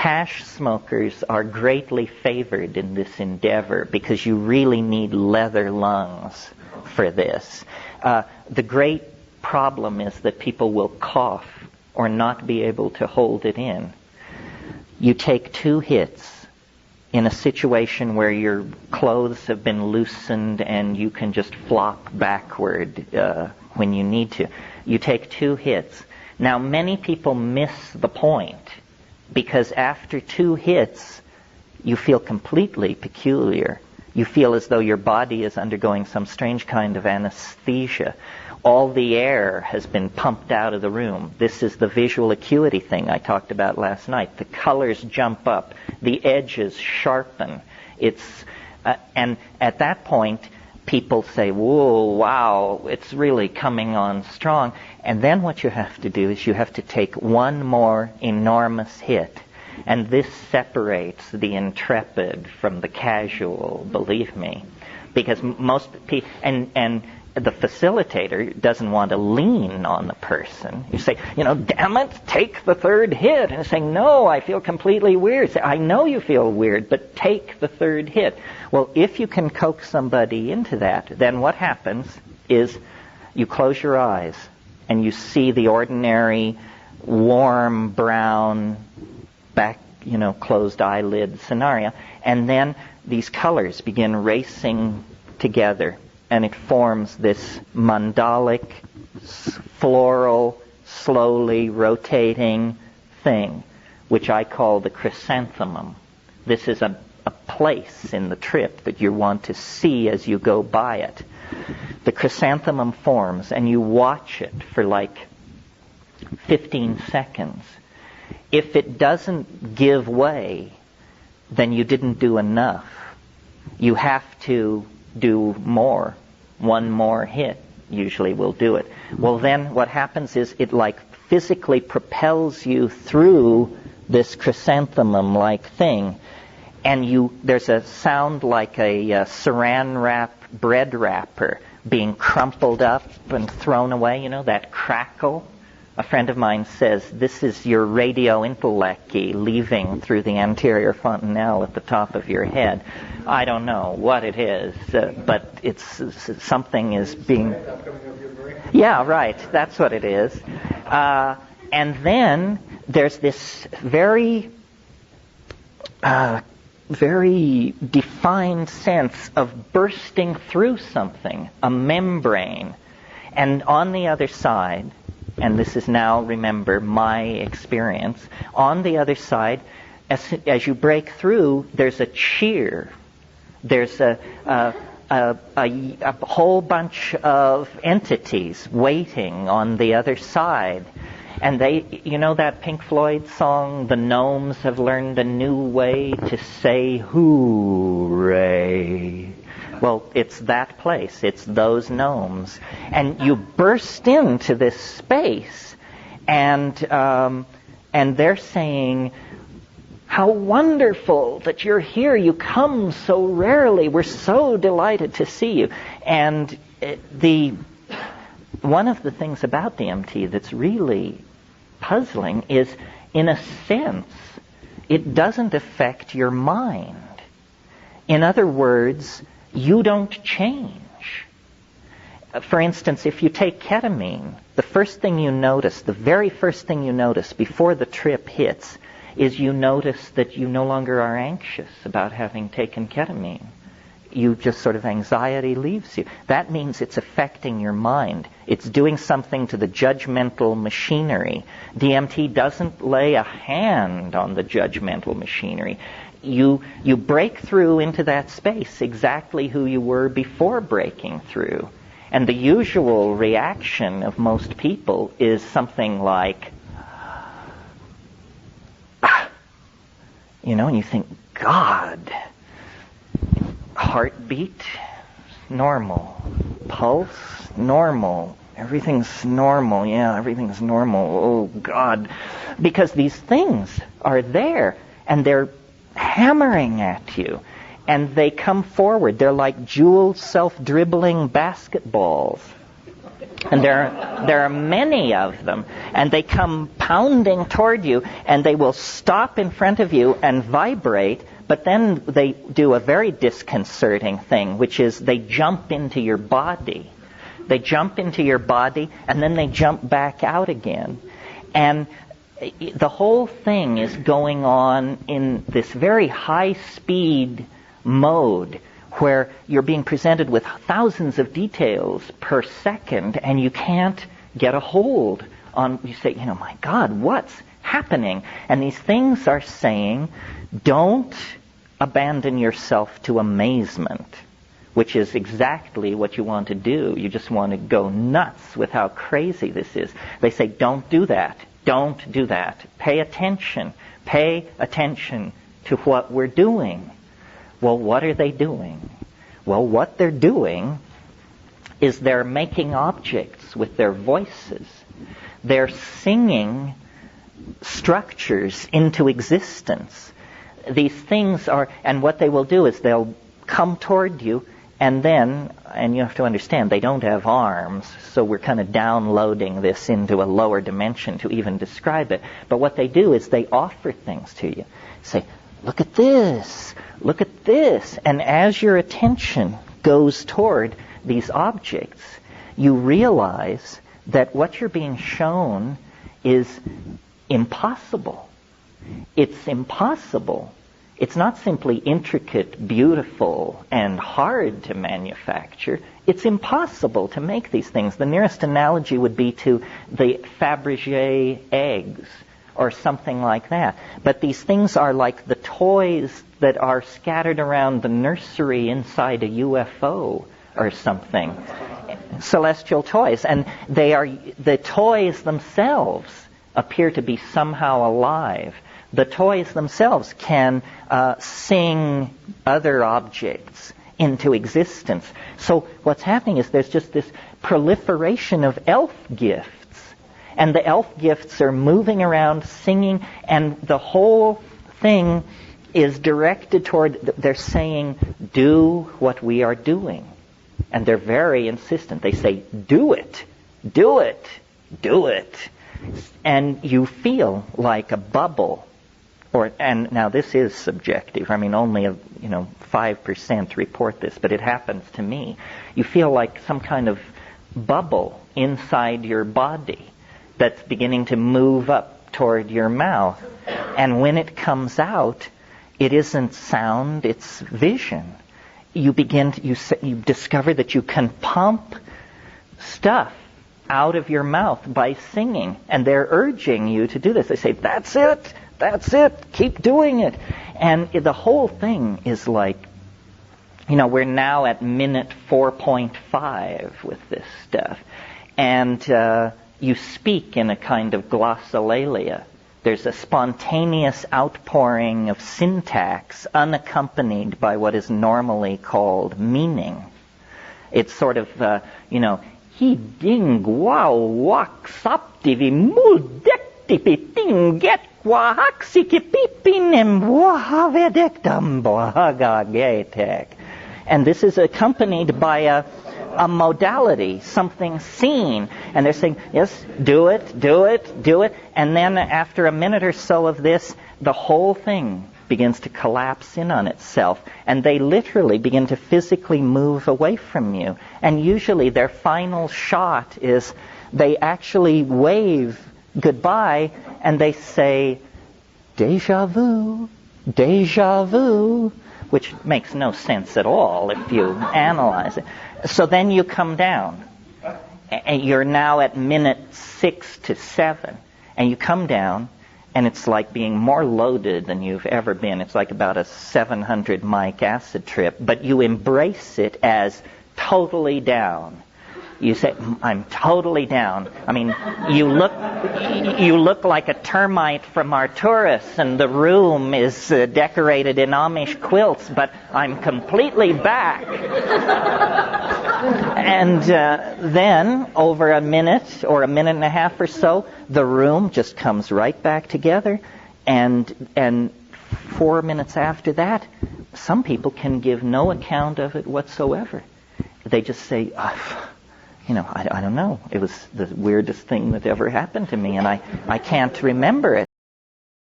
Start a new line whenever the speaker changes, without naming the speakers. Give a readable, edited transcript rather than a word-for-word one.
Hash smokers are greatly favored in this endeavor because you really need leather lungs for this. The great problem is that people will cough or not be able to hold it in. You take 2 hits in a situation where your clothes have been loosened and you can just flop backward when you need to. You take 2 hits. Now, many people miss the point because after 2 hits, you feel completely peculiar. You feel as though your body is undergoing some strange kind of anesthesia. All the air has been pumped out of the room. This is the visual acuity thing I talked about last night. The colors jump up. The edges sharpen. And at that point, people say, whoa, wow, it's really coming on strong. And then what you have to do is you have to take one more enormous hit. And this separates the intrepid from the casual, believe me. Because most people, and the facilitator doesn't want to lean on the person. You say, damn it, take the 3rd hit. And it's saying, no, I feel completely weird. Say, I know you feel weird, but take the 3rd hit. Well, if you can coax somebody into that, then what happens is you close your eyes and you see the ordinary warm brown back, closed eyelid scenario. And then these colors begin racing together. And it forms this mandalic, floral, slowly rotating thing, which I call the chrysanthemum. This is a place in the trip that you want to see as you go by it. The chrysanthemum forms, and you watch it for like 15 seconds. If it doesn't give way, then you didn't do enough. You have to do more. One more hit usually will do it. Well, then what happens is it like physically propels you through this chrysanthemum-like thing, and there's a sound like a saran wrap bread wrapper being crumpled up and thrown away, that crackle. A friend of mine says, this is your radio intellecty leaving through the anterior fontanelle at the top of your head. I don't know what it is, but it's something is being... Yeah, right, that's what it is. And then there's this very defined sense of bursting through something, a membrane. And on the other side, and this is now, remember, my experience, on the other side, as you break through, there's a cheer. There's a whole bunch of entities waiting on the other side. And they, that Pink Floyd song, the gnomes have learned a new way to say hooray. Well, it's that place. It's those gnomes. And you burst into this space, and they're saying, how wonderful that you're here. You come so rarely. We're so delighted to see you. And one of the things about DMT that's really puzzling is, in a sense, it doesn't affect your mind. In other words, you don't change. For instance, if you take ketamine, the very first thing you notice before the trip hits is you notice that you no longer are anxious about having taken ketamine. You just sort of, anxiety leaves you. That means it's affecting your mind. It's doing something to the judgmental machinery. DMT doesn't lay a hand on the judgmental machinery. You break through into that space exactly who you were before breaking through. And the usual reaction of most people is something like, and you think, God, heartbeat, normal. Pulse, normal. Everything's normal. Yeah, everything's normal. Oh, God. Because these things are there, and they're hammering at you. And they come forward. They're like jeweled, self-dribbling basketballs. And there are many of them, and they come pounding toward you, and they will stop in front of you and vibrate, but then they do a very disconcerting thing, which is they jump into your body. They jump into your body, and then they jump back out again. And the whole thing is going on in this very high-speed mode, where you're being presented with thousands of details per second, and you can't get a hold on, you say, my God, what's happening? And these things are saying, don't abandon yourself to amazement, which is exactly what you want to do. You just want to go nuts with how crazy this is. They say, don't do that. Don't do that. Pay attention. Pay attention to what we're doing. Well, what are they doing? Well, what they're doing is they're making objects with their voices. They're singing structures into existence. These things are, and what they will do is they'll come toward you, and you have to understand, they don't have arms, so we're kind of downloading this into a lower dimension to even describe it. But what they do is they offer things to you. Say, look at this. Look at this. And as your attention goes toward these objects, you realize that what you're being shown is impossible. It's impossible. It's not simply intricate, beautiful, and hard to manufacture. It's impossible to make these things. The nearest analogy would be to the Fabergé eggs, or something like that. But these things are like the toys that are scattered around the nursery inside a UFO or something. Celestial toys. And the toys themselves appear to be somehow alive. The toys themselves can sing other objects into existence. So what's happening is there's just this proliferation of elf gifts. And the elf gifts are moving around, singing, and the whole thing is directed toward, they're saying, do what we are doing. And they're very insistent. They say, do it, do it, do it. And you feel like a bubble. And now this is subjective. I mean, only 5% report this, but it happens to me. You feel like some kind of bubble inside your body that's beginning to move up toward your mouth. And when it comes out, it isn't sound, it's vision. You discover that you can pump stuff out of your mouth by singing. And they're urging you to do this. They say, that's it, keep doing it. And the whole thing is like, we're now at minute 4.5 with this stuff. And you speak in a kind of glossolalia. There's a spontaneous outpouring of syntax unaccompanied by what is normally called meaning. It's sort of, he ding wow wak saptivi muldektipi tinget wahaksiki pipinem wahavedektam bohagagetek. And this is accompanied by a modality, something seen. And they're saying, yes, do it, do it, do it. And then after a minute or so of this, the whole thing begins to collapse in on itself. And they literally begin to physically move away from you. And usually their final shot is they actually wave goodbye and they say, déjà vu, déjà vu, which makes no sense at all if you analyze it. So then you come down, and you're now at minute 6 to 7, and you come down, and it's like being more loaded than you've ever been. It's like about a 700 mic acid trip, but you embrace it as totally down. You say, I'm totally down. I mean, you look like a termite from Arcturus, and the room is decorated in Amish quilts, but I'm completely back. And then, over a minute or a minute and a half or so, the room just comes right back together, and 4 minutes after that, some people can give no account of it whatsoever. They just say, I don't know. It was the weirdest thing that ever happened to me, and I can't remember it.